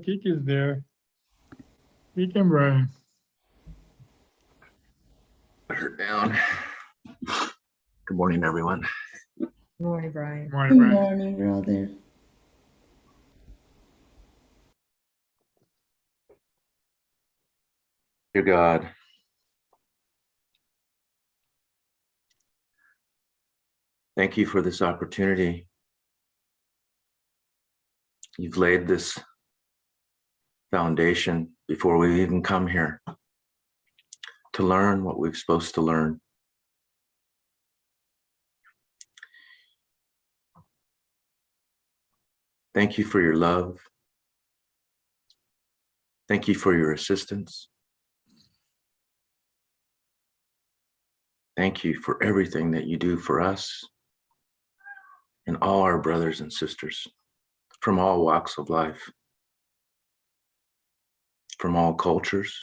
Kiki's there. Kiki and Brian. Put her down. Good morning, everyone. Good morning, Brian. Good morning, Good Brian. morning, brother. Dear God, thank you for this opportunity. You've laid this foundation before we even come here to learn what we're supposed to learn. Thank you for your love. Thank you for your assistance. Thank you for everything that you do for us and all our brothers and sisters from all walks of life, from all cultures,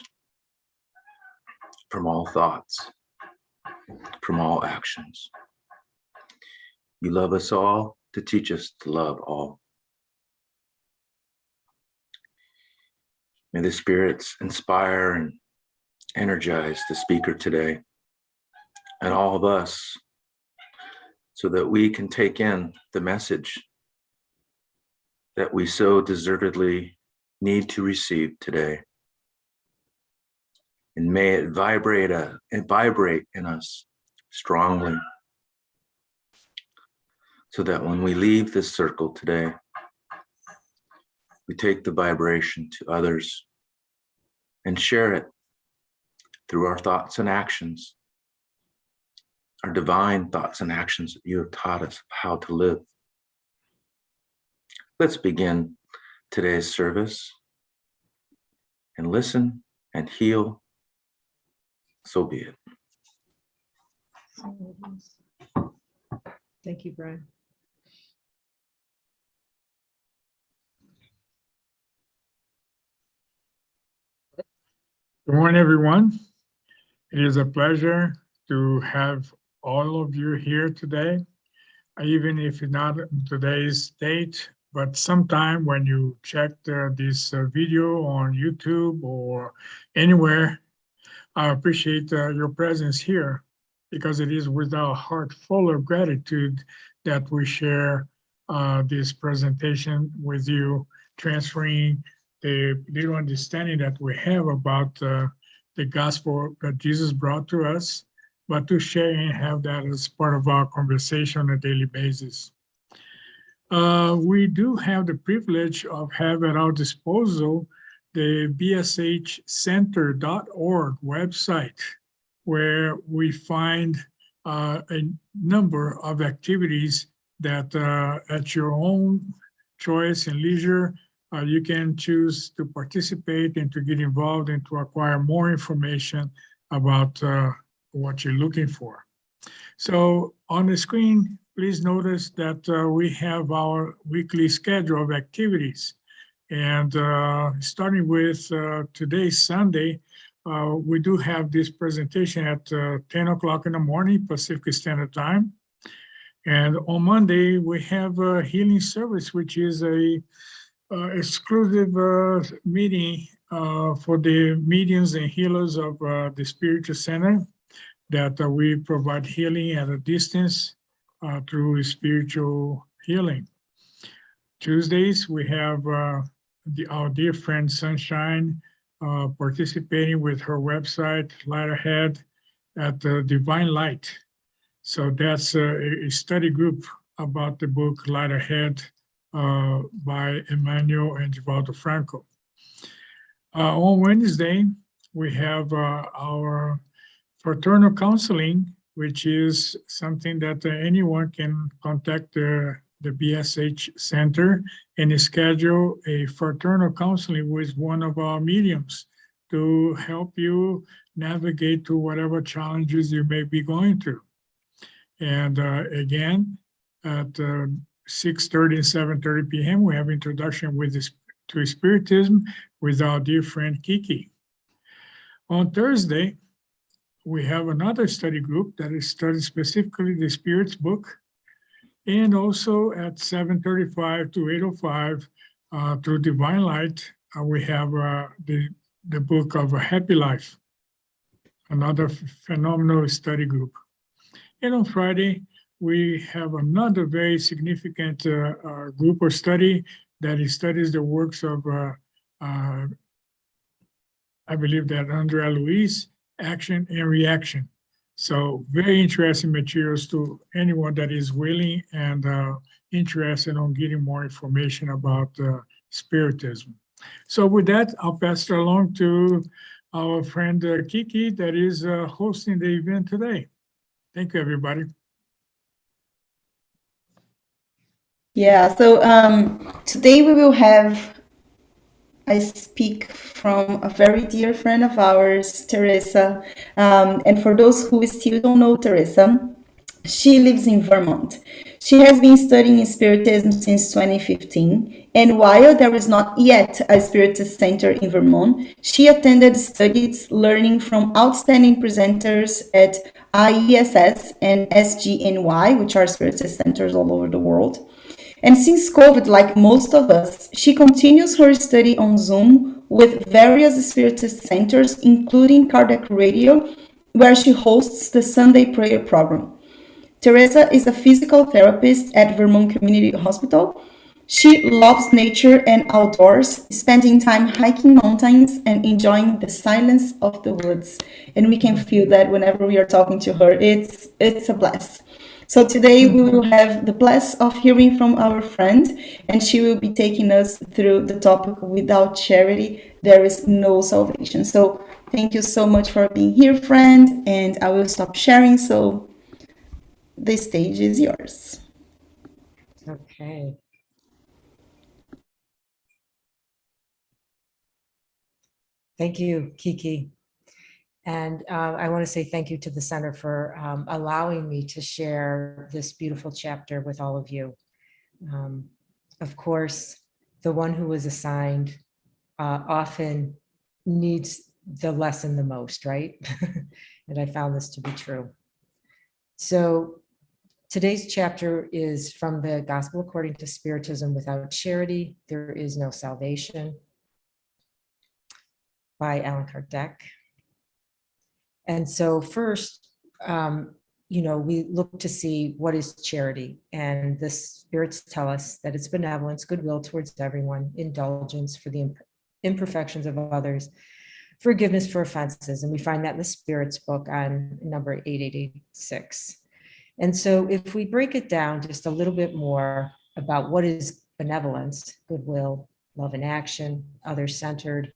from all thoughts, from all actions. You love us all to teach us to love all. May the spirits inspire and energize the speaker today and all of us so that we can take in the message that we so deservedly need to receive today. And may it vibrate in us strongly so that when we leave this circle today, we take the vibration to others and share it through our thoughts and actions, our divine thoughts and actions that you have taught us how to live. Let's begin today's service and listen and heal. So be it. Thank you, Brian. Good morning, everyone. It is a pleasure to have all of you here today, even if it's not today's date, but sometime when you check this video on YouTube or anywhere, I appreciate your presence here because it is with our heart full of gratitude that we share this presentation with you, transferring the little understanding that we have about the gospel that Jesus brought to us, but to share and have that as part of our conversation on a daily basis. We do have the privilege of having at our disposal the bshcenter.org website, where we find a number of activities that at your own choice and leisure, you can choose to participate and to get involved and to acquire more information about what you're looking for. So on the screen, please notice that we have our weekly schedule of activities. And starting with today's Sunday, we do have this presentation at 10 o'clock in the morning, Pacific Standard Time. And on Monday, we have a healing service, which is a exclusive meeting for the mediums and healers of the Spiritual Center, that we provide healing at a distance through spiritual healing. Tuesdays, we have our dear friend Sunshine participating with her website, Light Ahead, at the Divine Light. So that's a study group about the book Light Ahead by Emmanuel and Givaldo Franco. On Wednesday, we have our Fraternal Counseling, which is something that anyone can contact the BSH Center and schedule a fraternal counseling with one of our mediums to help you navigate through whatever challenges you may be going through. And again, at 6:30 and 7:30 p.m., we have introduction to Spiritism with our dear friend Kiki. On Thursday, we have another study group that is studying specifically the Spirit's book, and also at 7:35 to 8:05 through Divine Light, we have the book of A Happy Life, another phenomenal study group. And on Friday, we have another very significant group or study that studies the works of, I believe that Andrea Luiz, Action and Reaction. So very interesting materials to anyone that is willing and interested on getting more information about Spiritism. So with that, I'll pass it along to our friend Kiki that is hosting the event today. Thank you, everybody. Yeah, so today we will have I speak from a very dear friend of ours, Teresa. And for those who still don't know Teresa, she lives in Vermont. She has been studying Spiritism since 2015. And while there is not yet a Spiritist center in Vermont, she attended studies learning from outstanding presenters at IESS and SGNY, which are Spiritist centers all over the world. And since COVID, like most of us, she continues her study on Zoom with various Spiritist centers, including Kardec Radio, where she hosts the Sunday prayer program. Teresa is a physical therapist at Vermont Community Hospital. She loves nature and outdoors, spending time hiking mountains and enjoying the silence of the woods. And we can feel that whenever we are talking to her. It's a blast. So today we will have the bless of hearing from our friend, and she will be taking us through the topic, without charity, there is no salvation. So thank you so much for being here, friend, and I will stop sharing. So the stage is yours. Okay. Thank you, Kiki. And I want to say thank you to the Center for allowing me to share this beautiful chapter with all of you. Of course, the one who was assigned often needs the lesson the most, right? And I found this to be true. So today's chapter is from the Gospel According to Spiritism, Without Charity, There is No Salvation, by Allan Kardec. And so first, we look to see what is charity. And the spirits tell us that it's benevolence, goodwill towards everyone, indulgence for the imperfections of others, forgiveness for offenses. And we find that in the Spirits book on number 8886. And so if we break it down just a little bit more about what is benevolence, goodwill, love in action, other-centered,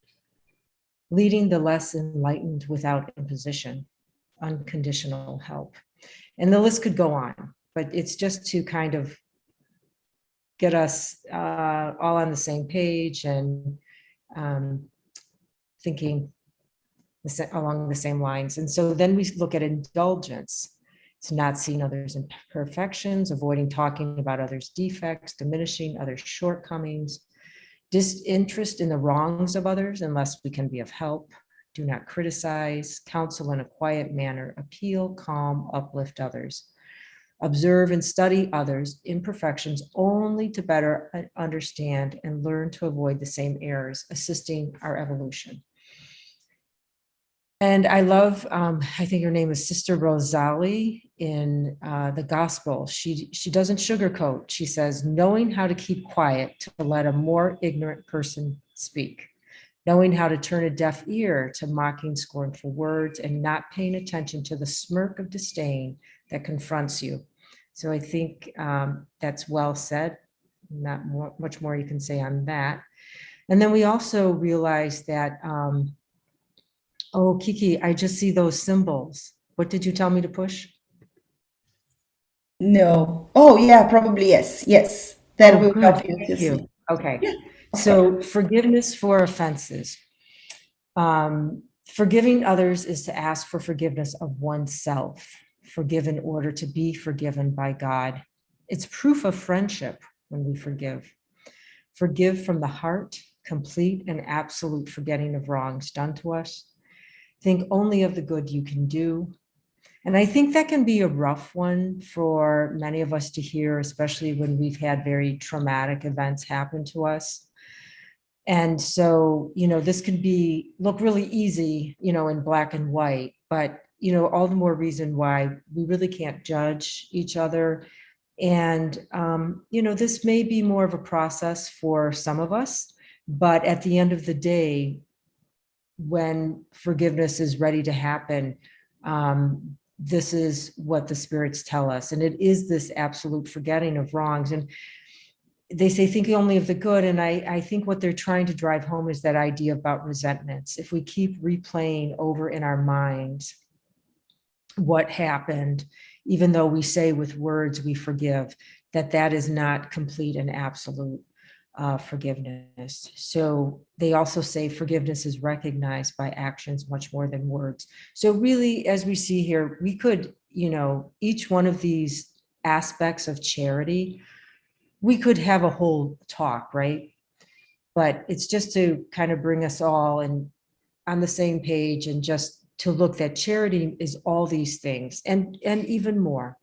leading the less enlightened without imposition, unconditional help. And the list could go on, but it's just to kind of get us all on the same page and thinking along the same lines. And so then we look at indulgence. It's not seeing others' imperfections, avoiding talking about others' defects, diminishing others' shortcomings, disinterest in the wrongs of others unless we can be of help. Do not criticize, counsel in a quiet manner, appeal, calm, uplift others. Observe and study others' imperfections only to better understand and learn to avoid the same errors, assisting our evolution. And I love, I think her name is Sister Rosalie in the Gospel. She doesn't sugarcoat. She says, knowing how to keep quiet to let a more ignorant person speak, knowing how to turn a deaf ear to mocking, scornful words, and not paying attention to the smirk of disdain that confronts you. So I think that's well said. Not much more you can say on that. And then we also realize that, oh, Kiki, I just see those symbols. What did you tell me to push? No. Oh, yeah, probably yes. Yes. That will good. help you Thank to you. see. Okay. Yeah, So forgiveness for offenses. Forgiving others is to ask for forgiveness of oneself. Forgive in order to be forgiven by God. It's proof of friendship when we forgive. Forgive from the heart, complete and absolute forgetting of wrongs done to us. Think only of the good you can do. And I think that can be a rough one for many of us to hear, especially when we've had very traumatic events happen to us. And so, this can look really easy, in black and white, but, all the more reason why we really can't judge each other. And, this may be more of a process for some of us, but at the end of the day, when forgiveness is ready to happen, this is what the spirits tell us. And it is this absolute forgetting of wrongs. And they say thinking only of the good. And I think what they're trying to drive home is that idea about resentments. If we keep replaying over in our minds what happened, even though we say with words we forgive, that is not complete and absolute forgiveness. So they also say forgiveness is recognized by actions much more than words. So really, as we see here, we could, each one of these aspects of charity, we could have a whole talk, right? But it's just to kind of bring us all on the same page, and just to look that charity is all these things and even more.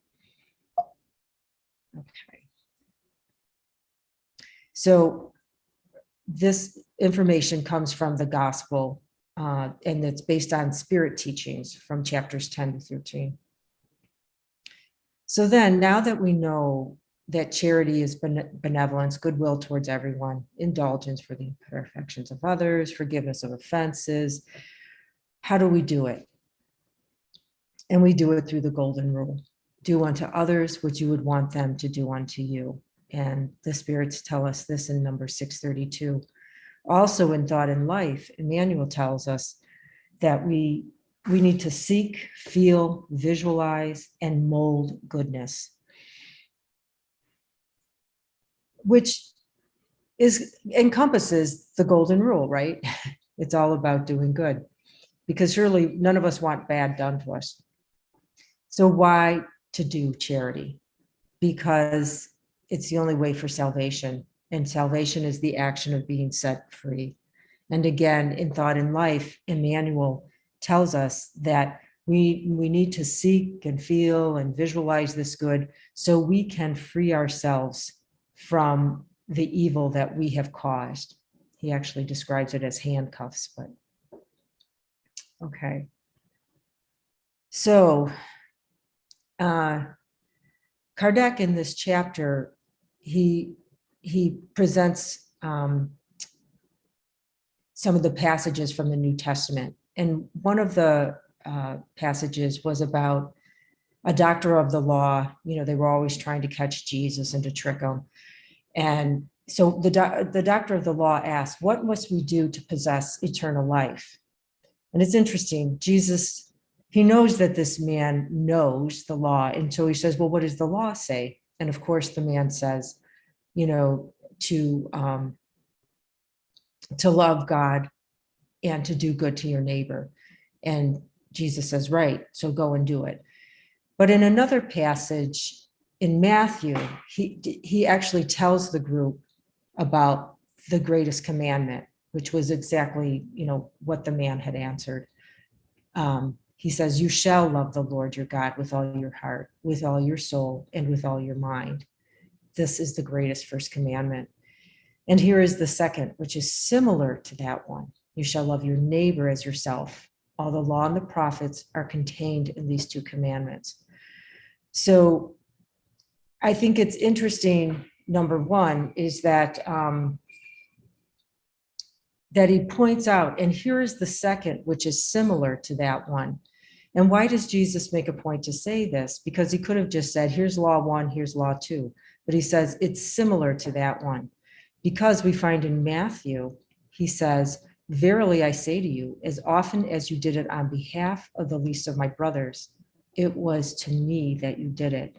Okay. So this information comes from the gospel, and it's based on spirit teachings from chapters 10 to 13. So then, now that we know that charity is benevolence, goodwill towards everyone, indulgence for the imperfections of others, forgiveness of offenses, how do we do it? And we do it through the golden rule. Do unto others what you would want them to do unto you. And the spirits tell us this in number 632. Also in Thought and Life, Emmanuel tells us that we need to seek, feel, visualize, and mold goodness, which encompasses the golden rule, right? It's all about doing good, because surely none of us want bad done to us. So why to do charity? Because it's the only way for salvation, and salvation is the action of being set free. And again, in Thought and Life, Emmanuel tells us that we need to seek and feel and visualize this good so we can free ourselves from the evil that we have caused. He actually describes it as handcuffs, but okay. So Kardec in this chapter, he presents some of the passages from the New Testament. And one of the passages was about a doctor of the law. They were always trying to catch Jesus and to trick him. And so the doctor of the law asked, what must we do to possess eternal life? And it's interesting, Jesus, he knows that this man knows the law. And so he says, well, what does the law say? And of course the man says, to love God and to do good to your neighbor. And Jesus says, right, so go and do it. But in another passage in Matthew, he actually tells the group about the greatest commandment, which was exactly, what the man had answered. He says, you shall love the Lord your God with all your heart, with all your soul, and with all your mind. This is the greatest first commandment. And here is the second, which is similar to that one. You shall love your neighbor as yourself. All the law and the prophets are contained in these two commandments. So I think it's interesting, number one, is that that he points out, and here is the second, which is similar to that one. And why does Jesus make a point to say this? Because he could have just said, here's law 1, here's law 2. But he says it's similar to that one. Because we find in Matthew, he says, verily I say to you, as often as you did it on behalf of the least of my brothers, it was to me that you did it.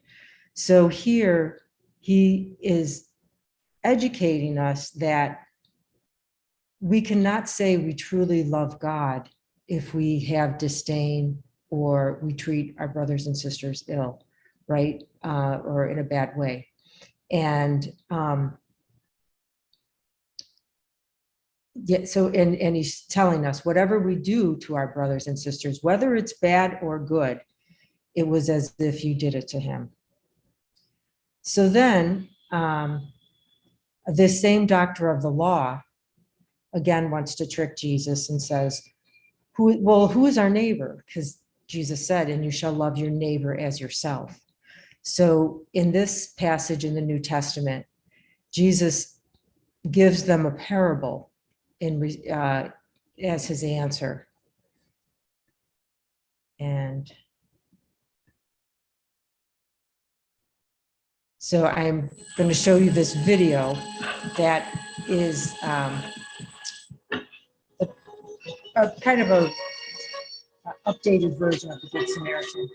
So here he is educating us that we cannot say we truly love God if we have disdain or we treat our brothers and sisters ill, right? Or in a bad way. And so he's telling us whatever we do to our brothers and sisters, whether it's bad or good, it was as if you did it to him. So then this same doctor of the law again wants to trick Jesus and says, who is our neighbor? Because Jesus said, and you shall love your neighbor as yourself. So in this passage in the New Testament, Jesus gives them a parable as his answer. And so I'm going to show you this video that is a kind of a updated version of the Good Samaritan.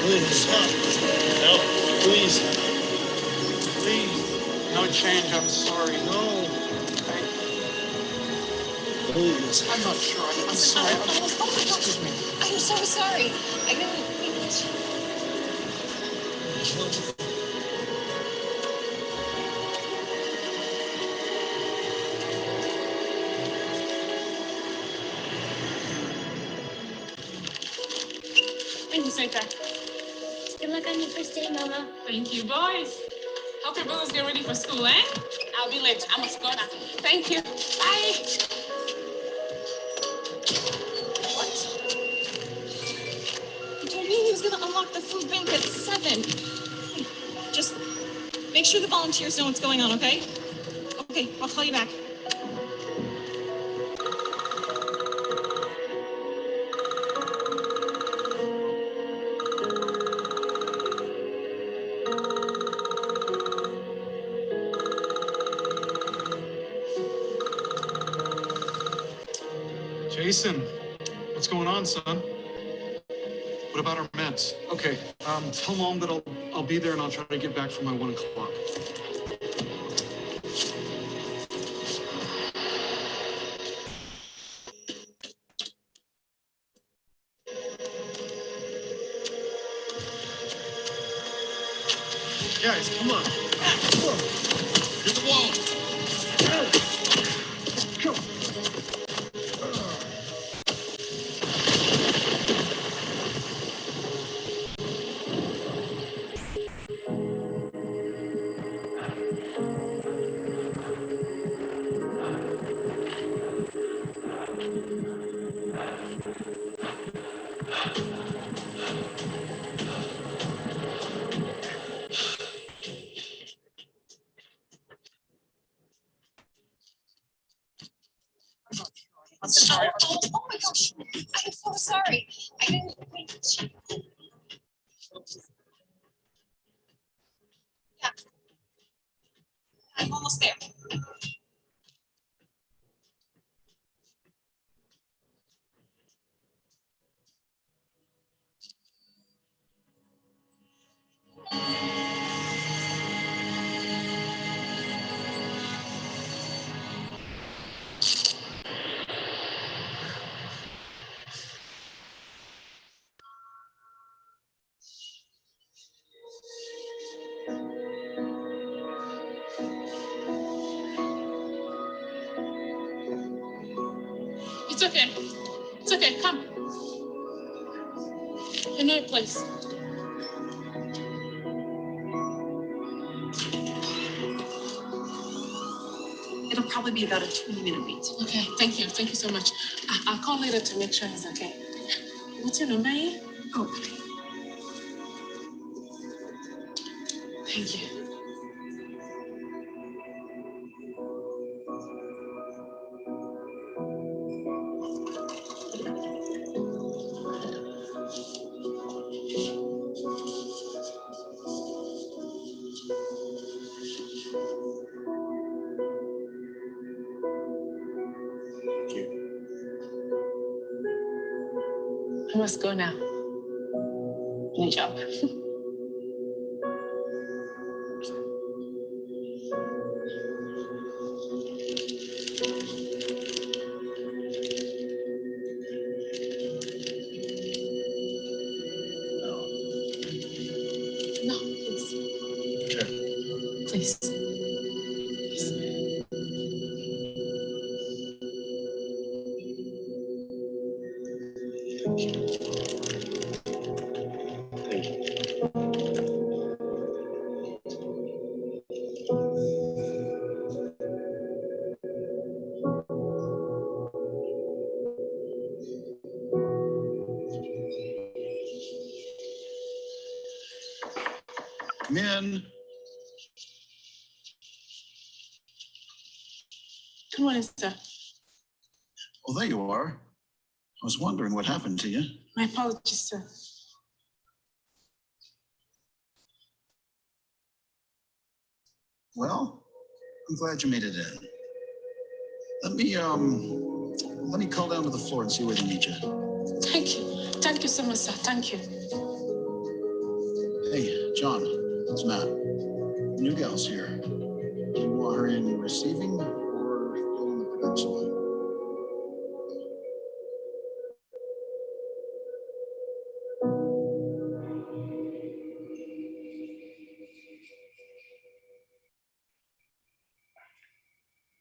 Please. No, please. Please. No change, I'm sorry. No. Please. I'm not sure. I'm sorry. Oh my gosh. I'm so sorry. I didn't mean to. Thank you, Santa. Good luck on your first day, Mama. Thank you, boys. Hope your boys get ready for school, eh? I'll be late. I must go now. Thank you. Bye. What? He told me he was going to unlock the food bank at 7. Just make sure the volunteers know what's going on, okay? Okay, I'll call you back. Jason, what's going on, son? What about our meds? Okay, tell Mom that I'll be there and I'll try to get back for my 1 o'clock. Guys, come on. Hit the wall. Come on. I'm sorry. Oh my gosh. I'm so sorry. I didn't mean to. Yeah. I'm almost there. It's okay. It's okay. Come. I know your place. It'll probably be about a 20-minute wait. Okay, thank you. Thank you so much. I'll call later to make sure he's okay. What's your number? Oh, Thank you. I must go now. Good job. No, please. Okay. Please. Thank you. in. Good morning, sir. Oh, there you are. I was wondering what happened to you. My apologies, sir. Well, I'm glad you made it in. Let me call down to the floor and see where they need you. Thank you. Thank you so much, sir. Thank you. Hey, John, it's Matt. New gal's here. Do you want her in receiving or in the production line?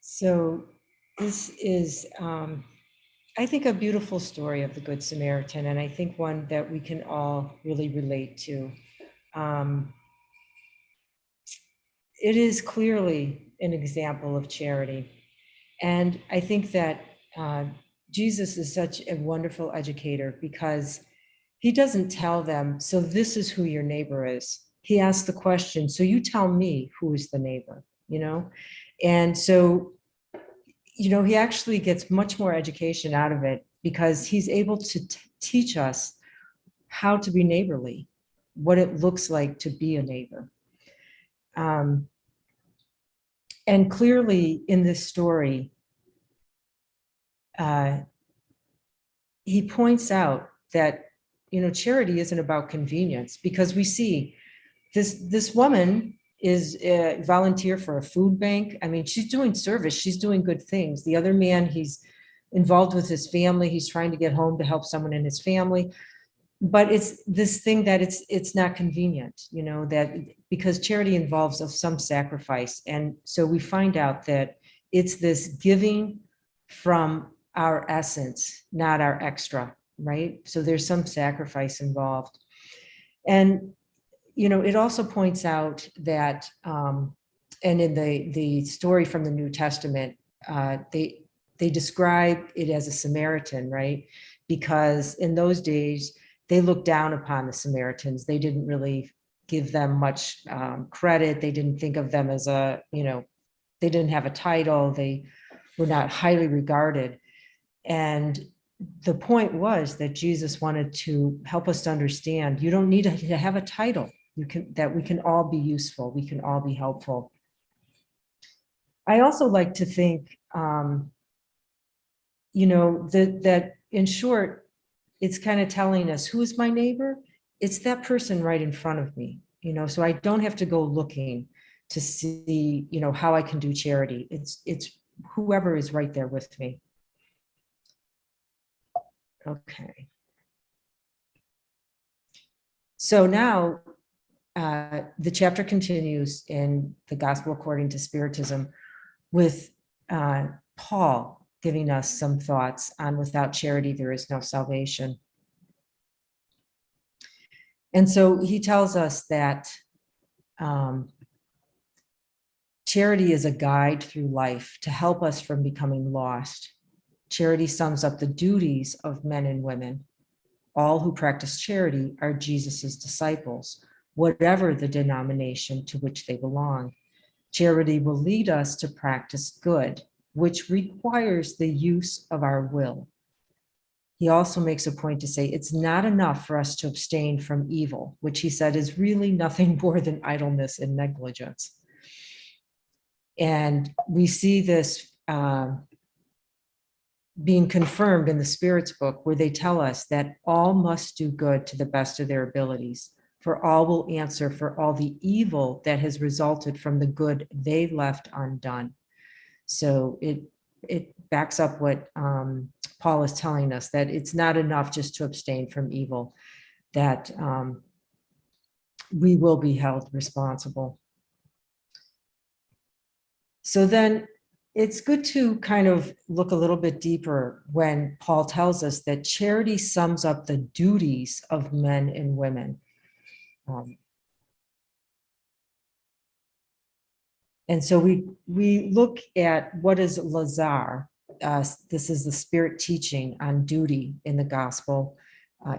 So this is, I think, a beautiful story of the Good Samaritan, and I think one that we can all really relate to. It is clearly an example of charity. And I think that Jesus is such a wonderful educator because he doesn't tell them, so this is who your neighbor is. He asks the question, so you tell me who is the neighbor, you know? And so, you know, he actually gets much more education out of it because he's able to teach us how to be neighborly, what it looks like to be a neighbor. And clearly in this story, he points out that, you know, charity isn't about convenience, because we see this woman is a volunteer for a food bank. I mean, she's doing service, she's doing good things. The other man, he's involved with his family, he's trying to get home to help someone in his family. But it's this thing that it's not convenient, you know, that because charity involves of some sacrifice. And so we find out that it's this giving from our essence, not our extra, right? So there's some sacrifice involved. And, you know, it also points out that, and in the story from the New Testament, they describe it as a Samaritan, right? Because in those days, they looked down upon the Samaritans. They didn't really give them much credit. They didn't think of them as a, you know, they didn't have a title. They were not highly regarded. And the point was that Jesus wanted to help us to understand, you don't need to have a title. That we can all be useful. We can all be helpful. I also like to think, you know, that in short, it's kind of telling us, who is my neighbor? It's that person right in front of me, you know, so I don't have to go looking to see, you know, how I can do charity. It's whoever is right there with me. Okay. So now the chapter continues in the Gospel according to Spiritism with Paul giving us some thoughts on without charity, there is no salvation. And so he tells us that charity is a guide through life to help us from becoming lost. Charity sums up the duties of men and women. All who practice charity are Jesus's disciples, whatever the denomination to which they belong. Charity will lead us to practice good, which requires the use of our will. He also makes a point to say it's not enough for us to abstain from evil, which he said is really nothing more than idleness and negligence. And we see this being confirmed in the Spirit's book, where they tell us that all must do good to the best of their abilities, for all will answer for all the evil that has resulted from the good they left undone. So it backs up what Paul is telling us, that it's not enough just to abstain from evil, that we will be held responsible. So then it's good to kind of look a little bit deeper when Paul tells us that charity sums up the duties of men and women. And so we look at what is Lazar. This is the Spirit teaching on duty in the Gospel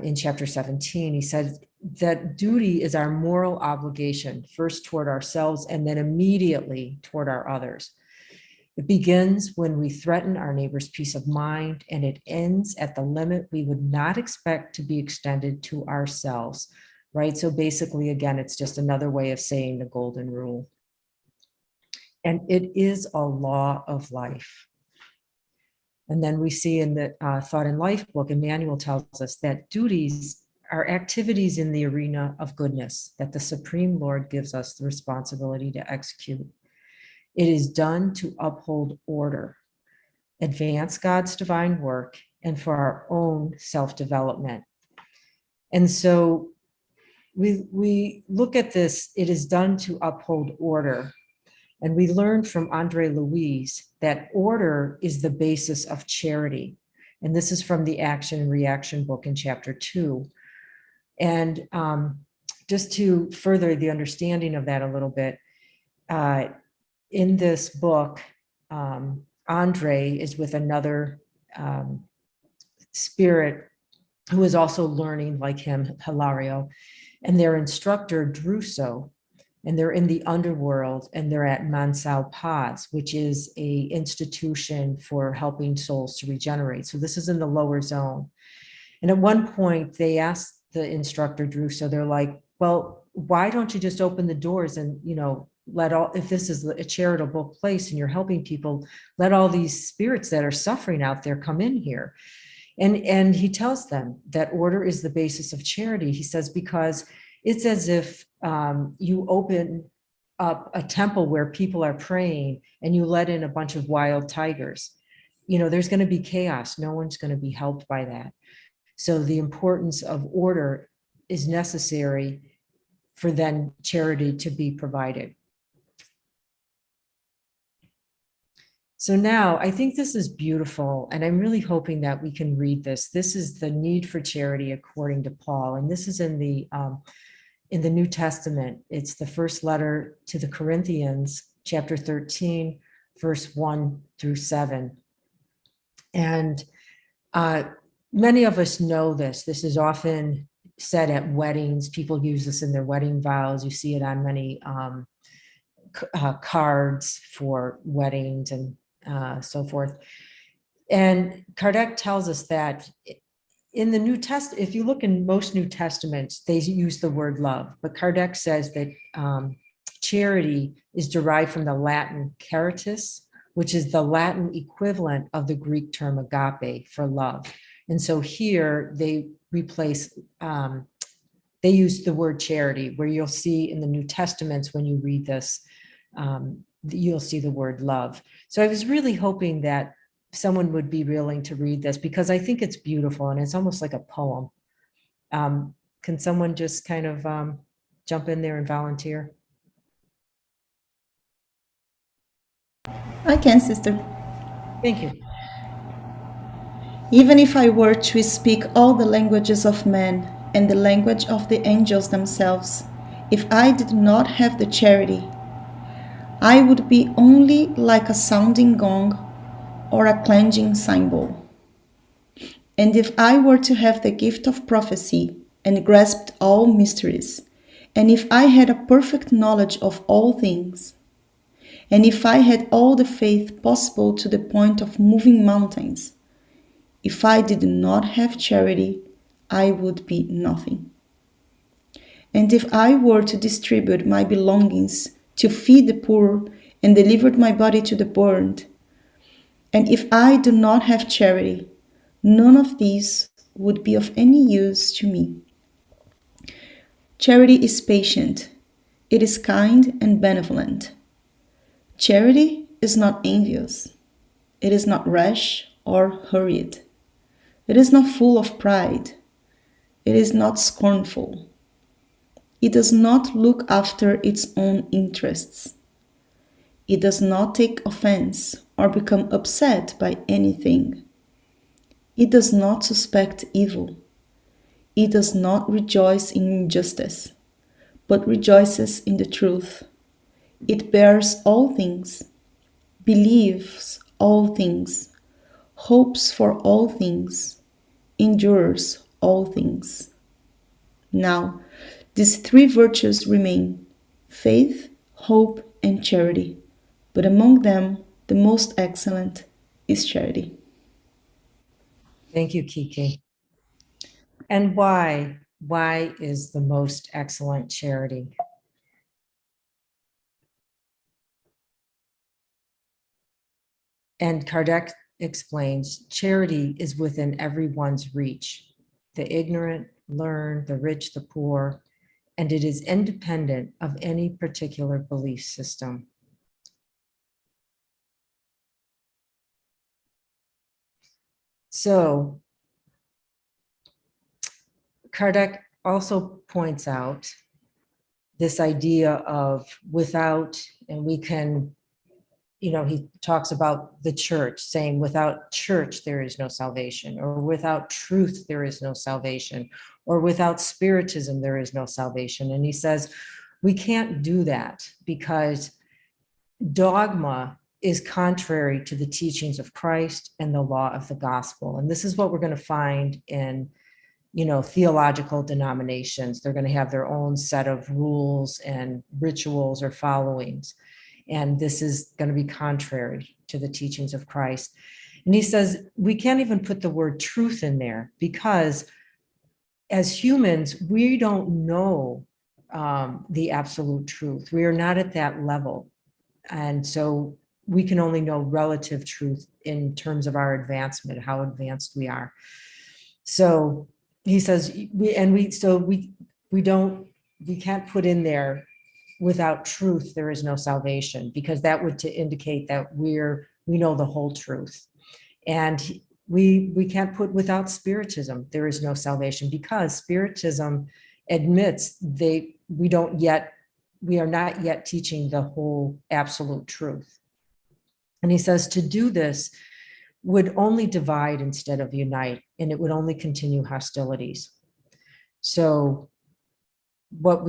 in chapter 17. He says, that duty is our moral obligation, first toward ourselves and then immediately toward our others. It begins when we threaten our neighbor's peace of mind, and it ends at the limit we would not expect to be extended to ourselves, right? So basically, again, it's just another way of saying the golden rule. And it is a law of life. And then we see in the Thought and Life book, Emmanuel tells us that duties are activities in the arena of goodness that the Supreme Lord gives us the responsibility to execute. It is done to uphold order, advance God's divine work, and for our own self-development. And so we look at this, it is done to uphold order. And we learned from Andre Louise that order is the basis of charity. And this is from the Action and Reaction book in chapter 2. And just to further the understanding of that a little bit, in this book, Andre is with another spirit who is also learning like him, Hilario, and their instructor, Druso, and they're in the underworld, and they're at Mansao Paz, which is a institution for helping souls to regenerate. So this is in the lower zone. And at one point they asked the instructor, Druso, they're like, well, why don't you just open the doors and, let all, if this is a charitable place and you're helping people, let all these spirits that are suffering out there come in here. And he tells them that order is the basis of charity. He says, because it's as if you open up a temple where people are praying and you let in a bunch of wild tigers. There's going to be chaos. No one's going to be helped by that. So the importance of order is necessary for then charity to be provided. So now I think this is beautiful, and I'm really hoping that we can read this. This is the need for charity according to Paul, and this is in the New Testament. It's the first letter to the Corinthians, chapter 13, verse 1 through 7. And many of us know this. This is often said at weddings. People use this in their wedding vows. You see it on many cards for weddings and so forth. And Kardec tells us that in the New Testament, if you look in most New Testaments, they use the word love, but Kardec says that charity is derived from the Latin caritas, which is the Latin equivalent of the Greek term agape for love. And so here they replace, they use the word charity, where you'll see in the New Testaments, when you read this, you'll see the word love. So I was really hoping that someone would be willing to read this, because I think it's beautiful and it's almost like a poem. Can someone just kind of jump in there and volunteer? I can, sister. Thank you. Even if I were to speak all the languages of men and the language of the angels themselves, if I did not have the charity, I would be only like a sounding gong or a clanging cymbal. And if I were to have the gift of prophecy and grasped all mysteries, and if I had a perfect knowledge of all things, and if I had all the faith possible to the point of moving mountains, if I did not have charity, I would be nothing. And if I were to distribute my belongings, to feed the poor, and delivered my body to the burned, and if I do not have charity, none of these would be of any use to me. Charity is patient. It is kind and benevolent. Charity is not envious. It is not rash or hurried. It is not full of pride. It is not scornful. It does not look after its own interests. It does not take offense or become upset by anything. It does not suspect evil. It does not rejoice in injustice, but rejoices in the truth. It bears all things, believes all things, hopes for all things, endures all things. Now, These three virtues remain: faith, hope, and charity. But among them, the most excellent is charity. Thank you, Kiki. And why? Why is the most excellent charity? And Kardec explains, charity is within everyone's reach. The ignorant learn, the rich, the poor, and it is independent of any particular belief system. So Kardec also points out this idea of without, and we can, he talks about the church, saying without church, there is no salvation, or without truth, there is no salvation, or without Spiritism, there is no salvation. And he says, we can't do that because dogma is contrary to the teachings of Christ and the law of the gospel. And this is what we're going to find in, theological denominations. They're going to have their own set of rules and rituals or followings. And this is going to be contrary to the teachings of Christ. And he says, we can't even put the word truth in there because as humans, we don't know the absolute truth. We are not at that level. And so we can only know relative truth in terms of our advancement, how advanced we are. So he says, we can't put in there without truth, there is no salvation, because that would to indicate that we know the whole truth. And we can't put without Spiritism, there is no salvation, because Spiritism admits we are not yet teaching the whole absolute truth. And he says to do this would only divide instead of unite, and it would only continue hostilities. So what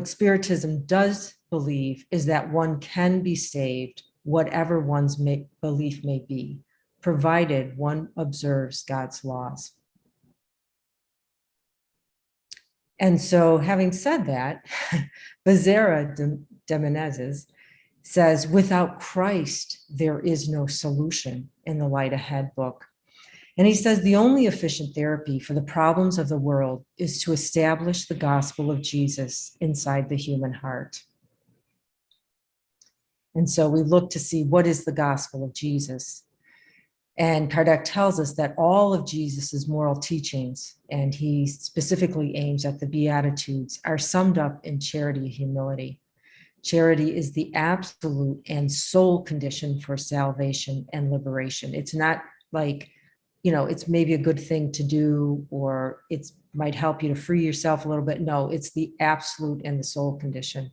Spiritism does believe is that one can be saved, whatever one's belief may be, provided one observes God's laws. And so having said that, Bezerra de Menezes says, without Christ, there is no solution in the Light Ahead book. And he says the only efficient therapy for the problems of the world is to establish the gospel of Jesus inside the human heart. And so we look to see what is the gospel of Jesus. And Kardec tells us that all of Jesus's moral teachings, and he specifically aims at the Beatitudes, are summed up in charity and humility. Charity is the absolute and sole condition for salvation and liberation. It's not like, it's maybe a good thing to do, or it might help you to free yourself a little bit. No, it's the absolute and the sole condition.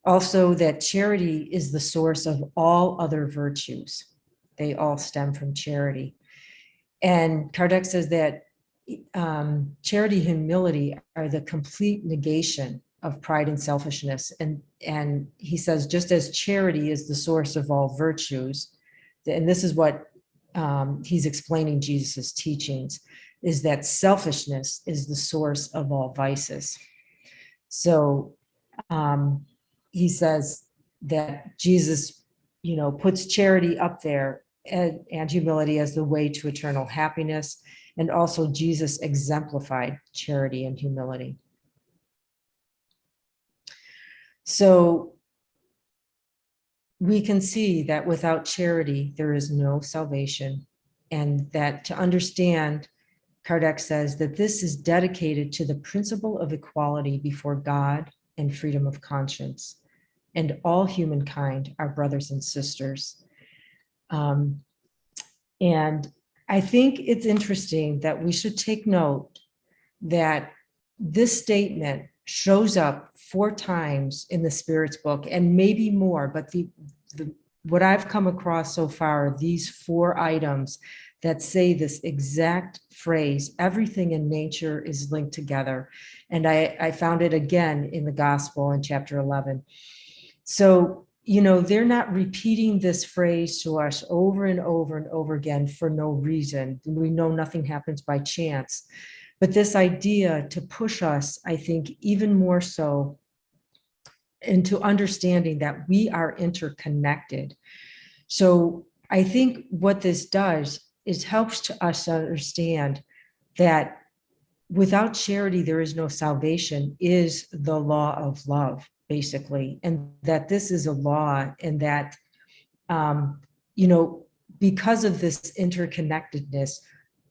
Also, that charity is the source of all other virtues. They all stem from charity. And Kardec says that charity and humility are the complete negation of pride and selfishness. And he says, just as charity is the source of all virtues, and this is what he's explaining Jesus's teachings, is that selfishness is the source of all vices. So he says that Jesus, puts charity up there and humility as the way to eternal happiness. And also Jesus exemplified charity and humility. So we can see that without charity, there is no salvation. And that to understand, Kardec says that this is dedicated to the principle of equality before God and freedom of conscience. And all humankind are brothers and sisters. And I think it's interesting that we should take note that this statement shows up 4 times in the Spirit's book, and maybe more, but what I've come across so far are these 4 items that say this exact phrase, everything in nature is linked together. And I found it again in the Gospel in chapter 11. So, they're not repeating this phrase to us over and over and over again for no reason. We know nothing happens by chance. But this idea to push us, I think, even more so into understanding that we are interconnected. So I think what this does is helps to us understand that without charity, there is no salvation, is the law of love, basically. And that this is a law, and that, because of this interconnectedness,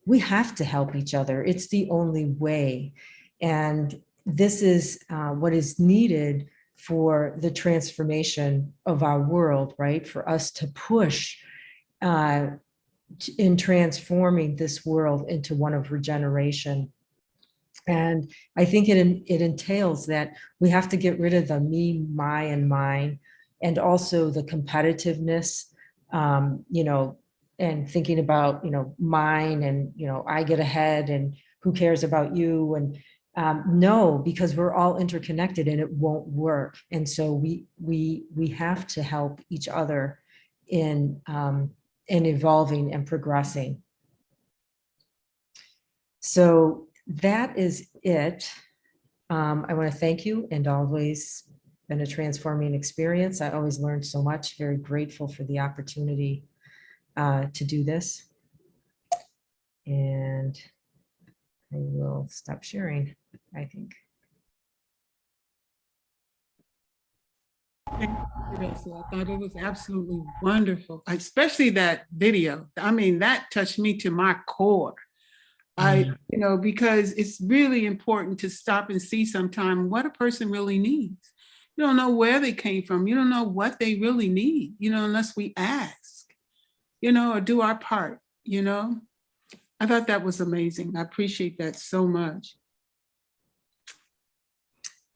we have to help each other. It's the only way. And this is what is needed for the transformation of our world, right? For us to push in transforming this world into one of regeneration. And I think it entails that we have to get rid of the me, my, and mine, and also the competitiveness, and thinking about, mine, and, I get ahead, and who cares about you? And no, because we're all interconnected and it won't work. And so we have to help each other in evolving and progressing. So that is it. I want to thank you, and always been a transforming experience. I always learned so much. Very grateful for the opportunity to do this. And I will stop sharing, I think. Teresa, I thought it was absolutely wonderful, especially that video. I mean, that touched me to my core. Because it's really important to stop and see sometime what a person really needs. You don't know where they came from. You don't know what they really need, unless we ask, or do our part, I thought that was amazing. I appreciate that so much.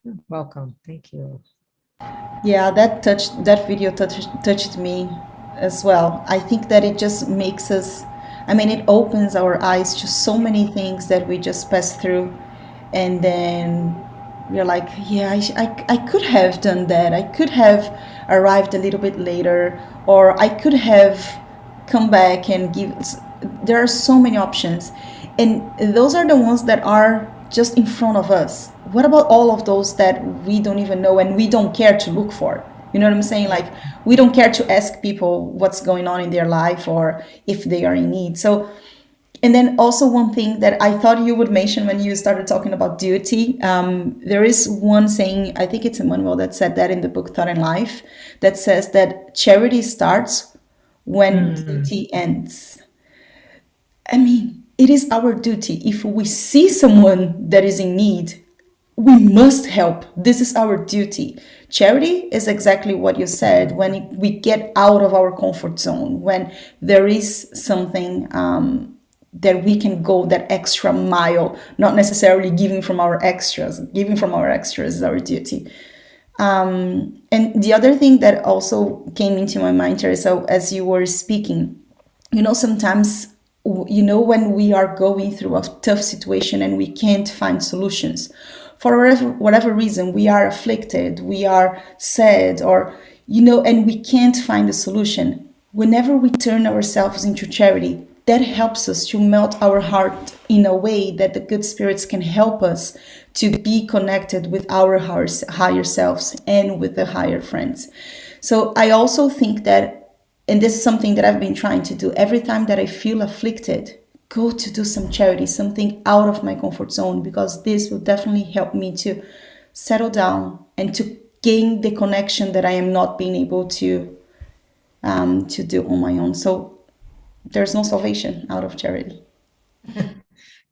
You're welcome. Thank you. Yeah, that video touched me as well. I think that it just makes us, it opens our eyes to so many things that we just pass through, and then we're like, yeah, I could have done that. I could have arrived a little bit later, or I could have come back and give. There are so many options, and those are the ones that are just in front of us. What about all of those that we don't even know and we don't care to look for? You know what I'm saying? Like, we don't care to ask people what's going on in their life or if they are in need. So, and then also one thing that I thought you would mention when you started talking about duty, there is one saying, I think it's Emmanuel that said that in the book Thought and Life, that says that charity starts when duty ends. It is our duty. If we see someone that is in need, we must help. This is our duty. Charity is exactly what you said. When we get out of our comfort zone, when there is something that we can go that extra mile, not necessarily giving from our extras. Giving from our extras is our duty. And the other thing that also came into my mind, Teresa, as you were speaking, sometimes, when we are going through a tough situation and we can't find solutions, for whatever reason, we are afflicted, we are sad, or, and we can't find a solution. Whenever we turn ourselves into charity, that helps us to melt our heart in a way that the good spirits can help us to be connected with our higher selves and with the higher friends. So I also think that, and this is something that I've been trying to do, every time that I feel afflicted, go to do some charity, something out of my comfort zone, because this will definitely help me to settle down and to gain the connection that I am not being able to do on my own. So there's no salvation out of charity.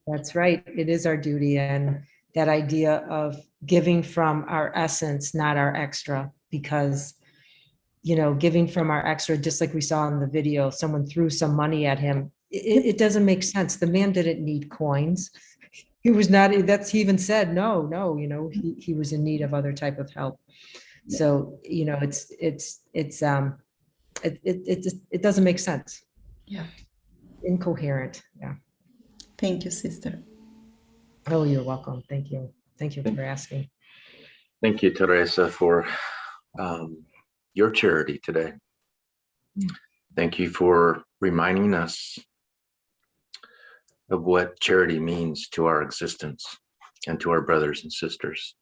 That's right. It is our duty. And that idea of giving from our essence, not our extra, because, giving from our extra, just like we saw in the video, someone threw some money at him. It doesn't make sense. The man didn't need coins. He was not, he even said, no, he was in need of other type of help. So, it doesn't make sense. Yeah. Incoherent. Yeah. Thank you, sister. Oh, you're welcome. Thank you. Thank you for asking. Thank you, Teresa, for your charity today. Thank you for reminding us of what charity means to our existence and to our brothers and sisters.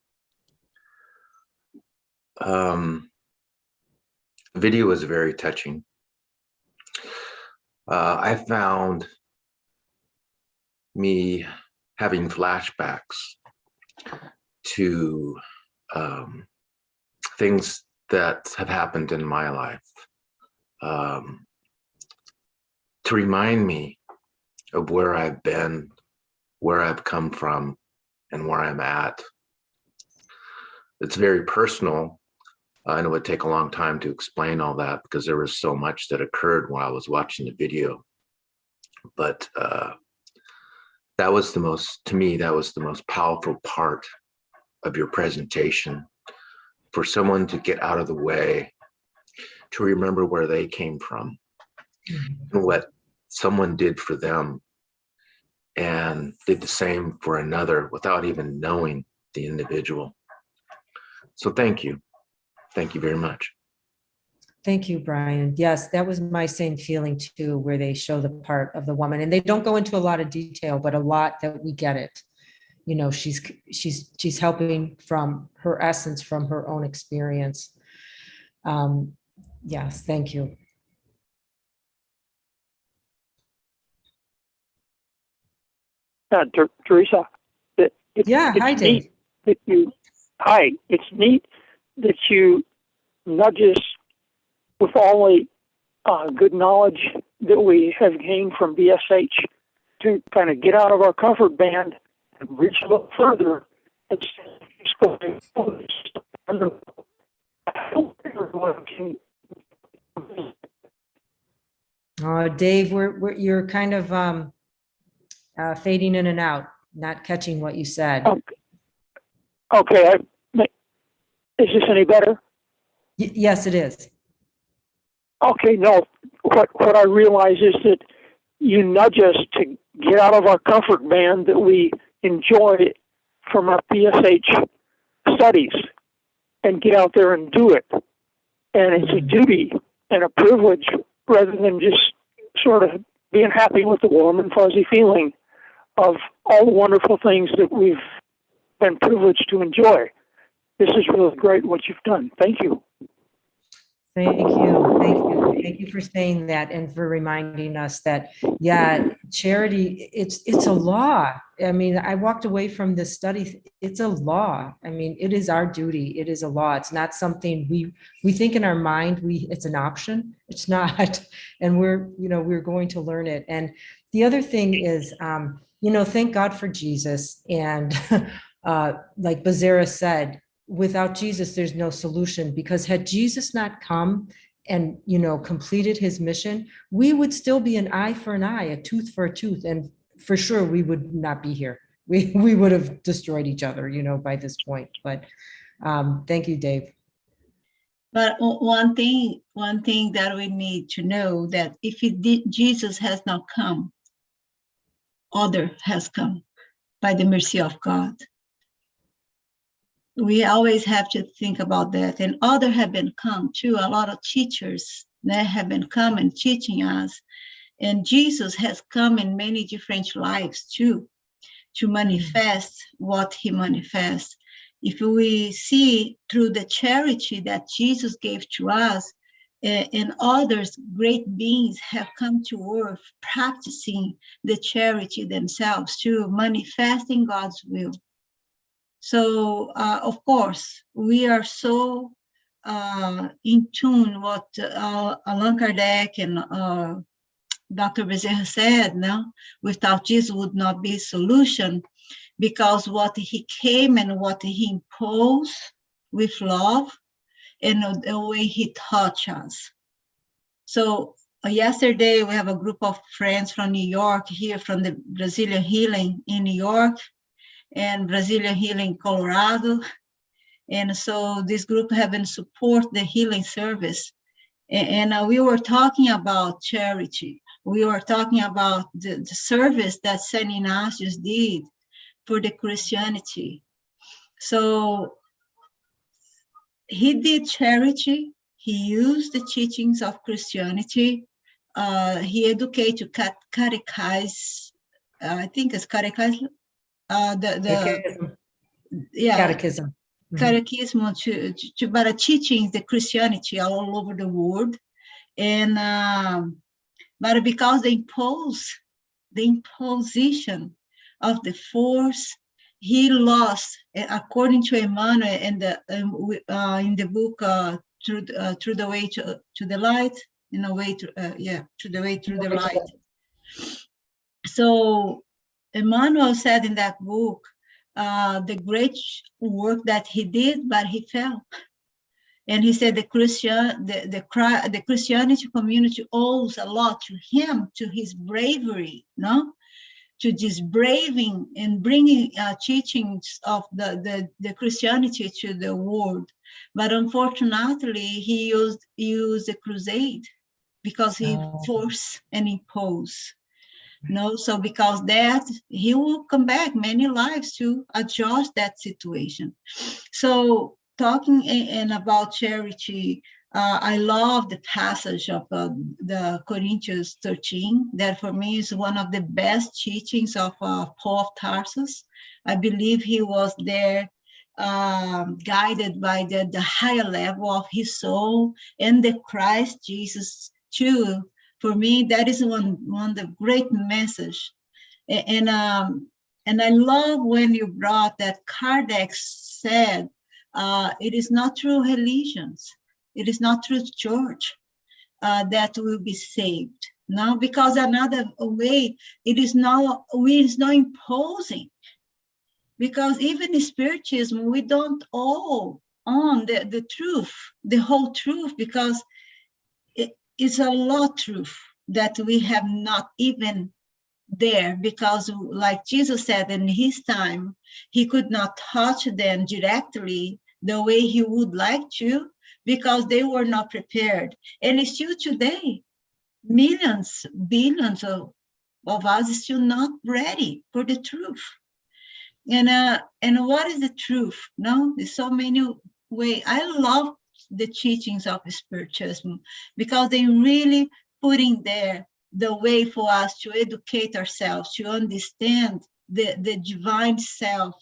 The video was very touching. I found me having flashbacks to things that have happened in my life, to remind me of where I've been, where I've come from, and where I'm at. It's very personal, and it would take a long time to explain all that because there was so much that occurred while I was watching the video. But that was the most, to me, that was the most powerful part of your presentation, for someone to get out of the way, to remember where they came from and what someone did for them and did the same for another without even knowing the individual. So thank you. Thank you very much. Thank you, Brian. Yes, that was my same feeling too, where they show the part of the woman, and they don't go into a lot of detail, but a lot that we get it. You know, she's helping from her essence, from her own experience. Yes, thank you. Teresa, Hi, Dave. It's neat that you nudge us with all the good knowledge that we have gained from BSH to kind of get out of our comfort band and reach a little further. Dave, you're kind of fading in and out, not catching what you said. Okay. Is this any better? Yes, it is. Okay, no. What I realize is that you nudge us to get out of our comfort band that we enjoy from our PSH studies and get out there and do it. And it's a duty and a privilege rather than just sort of being happy with the warm and fuzzy feeling of all the wonderful things that we've been privileged to enjoy. This is really great what you've done. Thank you. Thank you. Thank you. Thank you for saying that and for reminding us that, yeah, charity, it's a law. I mean, I walked away from this study. It's a law. I mean, it is our duty. It is a law. It's not something we think in our mind, it's an option. It's not. And we're going to learn it. And the other thing is, thank God for Jesus. And like Bazera said, without Jesus, there's no solution, because had Jesus not come and, completed his mission, we would still be an eye for an eye, a tooth for a tooth. And for sure, we would not be here. We would have destroyed each other, by this point. But thank you, Dave. But one thing that we need to know, that if Jesus has not come, other has come by the mercy of God. We always have to think about that. And other have been come too. A lot of teachers that have been come and teaching us. And Jesus has come in many different lives too, to manifest what he manifests. If we see through the charity that Jesus gave to us, and others, great beings have come to earth practicing the charity themselves too, manifesting God's will. So, of course, we are so in tune what Allan Kardec and Dr. Bezerra said, no? Without Jesus would not be a solution, because what he came and what he imposed with love and the way he taught us. So yesterday we have a group of friends from New York here, from the Brazilian Healing in New York, and Brazilian Healing Colorado. And so this group have been support the healing service. And we were talking about charity. We were talking about the service that Saint Ignatius did for the Christianity. So he did charity. He used the teachings of Christianity. He educated, catechize I think it's catechism. Catechism. Yeah, Catechism. Mhm. catechism but teaching the Christianity all over the world, and but because the imposition of the force, he lost, according to Emmanuel in the book through the way to the light, in a way to through the way through the light. So Emmanuel said in that book, the great work that he did, but he fell. And he said the Christianity community owes a lot to him, to his bravery, no? To this braving and bringing teachings of the Christianity to the world. But unfortunately, he used a crusade because he forced and imposed. No, so because that, he will come back many lives to adjust that situation. So talking and about charity, I love the passage of the Corinthians 13. That for me is one of the best teachings of Paul of Tarsus. I believe he was there guided by the higher level of his soul and the Christ Jesus too. For me, that is one of the great message. And I love when you brought that Kardec said, it is not through religions, it is not through church that will be saved. No, because another way, it is not imposing. Because even in Spiritism, we don't all own the truth, the whole truth, because it's a lot truth that we have not even there, because like Jesus said in his time, he could not touch them directly the way he would like to, because they were not prepared. And it's still today, millions, billions of us still not ready for the truth. And what is the truth? No, there's so many ways. I love the teachings of Spiritism because they really put in there the way for us to educate ourselves, to understand the divine self,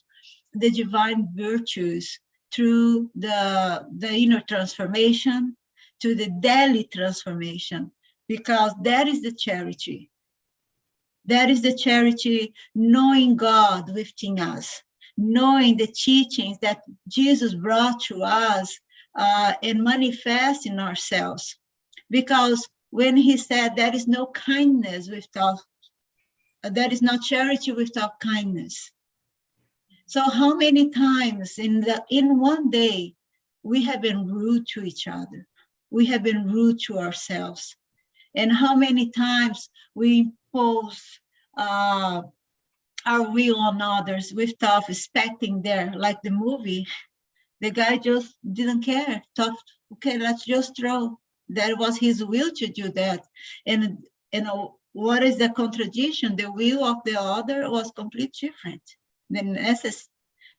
the divine virtues through the inner transformation, to the daily transformation, because that is the charity. That is the charity, knowing God within us, knowing the teachings that Jesus brought to us and manifest in ourselves. Because when he said there is no kindness without, there is no charity without kindness. So how many times in one day we have been rude to each other, we have been rude to ourselves, and how many times we impose our will on others without expecting their, like the movie, the guy just didn't care, thought, okay, let's just throw. That was his will to do that. And what is the contradiction? The will of the other was completely different. The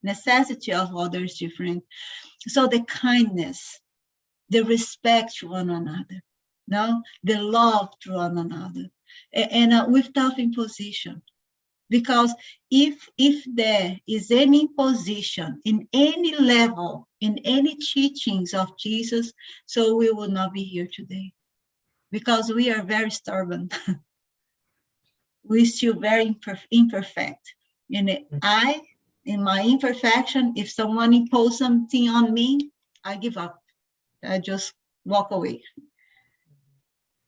necessity of others different. So the kindness, the respect to one another, no, the love to one another, and without imposition. Because if there is any imposition in any level, in any teachings of Jesus, so we will not be here today, because we are very stubborn. We're still very imperfect. In my imperfection, if someone imposes something on me, I give up. I just walk away.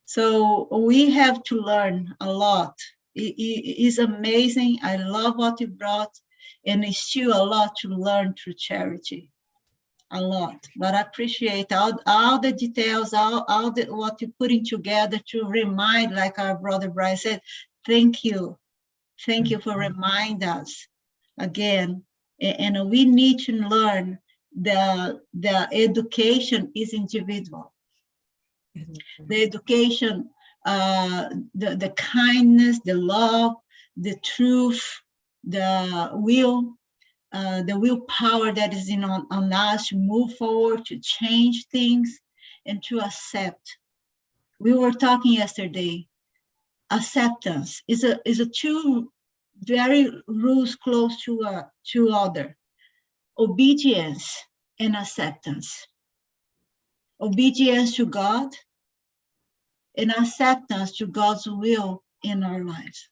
So we have to learn a lot. It is amazing. I love what you brought, and it's still a lot to learn through charity. A lot. But I appreciate all the details, all what you're putting together to remind, like our brother Brian said, thank you. Thank you for reminding us again. And we need to learn the education is individual. The education, the kindness, the love, the truth, the willpower that is on us to move forward, to change things, and to accept. We were talking yesterday. Acceptance is a two very rules close to other. Obedience and acceptance. Obedience to God and acceptance to God's will in our lives.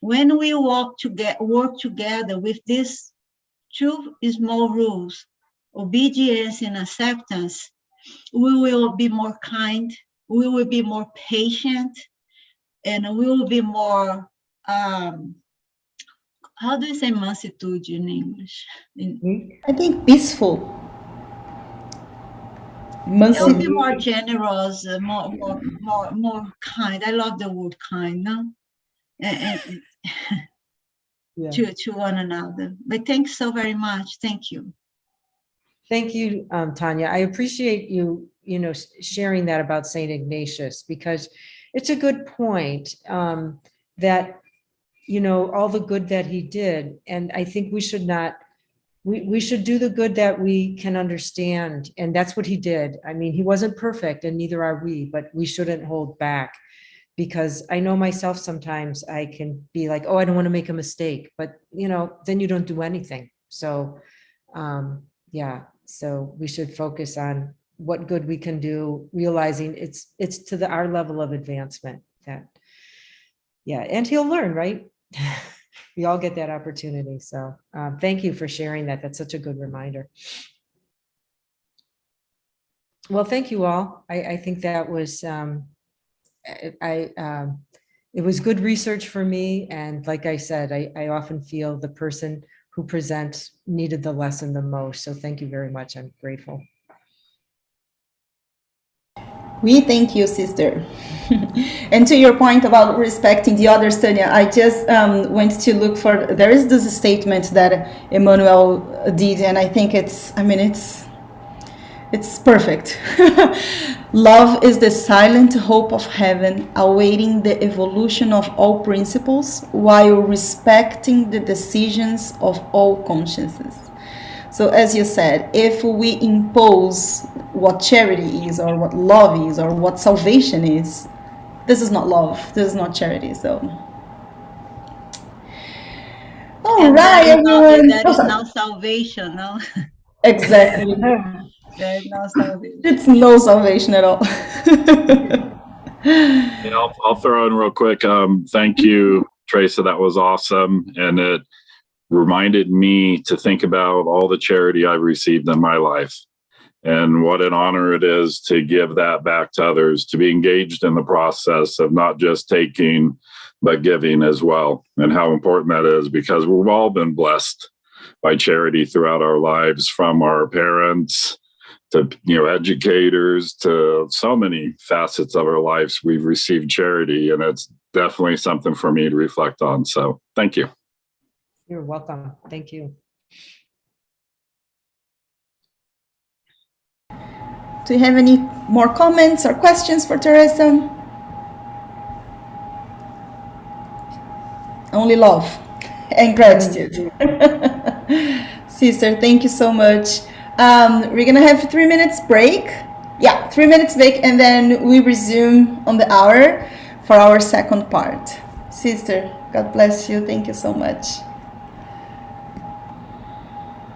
When we work together with these two small rules, obedience and acceptance, we will be more kind, we will be more patient, and we will be more, how do you say mansuetude in English? I think peaceful. We'll be more generous, more kind. I love the word kind, no? And Yeah. to one another. But thanks so very much. Thank you. Thank you, Tanya. I appreciate you, sharing that about Saint Ignatius, because it's a good point, that, all the good that he did. And I think we should not, we should do the good that we can understand. And that's what he did. I mean, he wasn't perfect, and neither are we, but we shouldn't hold back, because I know myself, sometimes I can be like, oh, I don't want to make a mistake, but then you don't do anything. So yeah, so we should focus on what good we can do, realizing it's to our level of advancement. That, yeah, and he'll learn, right? We all get that opportunity. So thank you for sharing that. That's such a good reminder. Well, thank you all. I think that was it was good research for me. And like I said, I often feel the person who presents needed the lesson the most. So thank you very much. I'm grateful. We thank you, sister. And to your point about respecting the others, Tanya, I just went to look for, there is this statement that Emmanuel did, and I think it's perfect. Love is the silent hope of heaven, awaiting the evolution of all principles while respecting the decisions of all consciences. So as you said, if we impose what charity is, or what love is, or what salvation is, this is not love, this is not charity. So all right, everyone. That is now salvation, no? Exactly. There is no salvation. It's no salvation at all. Yeah, I'll throw in real quick. Thank you, Teresa. That was awesome. And it reminded me to think about all the charity I've received in my life, and what an honor it is to give that back to others, to be engaged in the process of not just taking, but giving as well. And how important that is, because we've all been blessed by charity throughout our lives, from our parents to educators, to so many facets of our lives. We've received charity, and it's definitely something for me to reflect on. So thank you. You're welcome. Thank you. Do you have any more comments or questions for Teresa? Only love and gratitude. Sister, thank you so much. We're gonna have 3 minutes break. Yeah, 3 minutes break, and then we resume on the hour for our second part. Sister, God bless you. Thank you so much.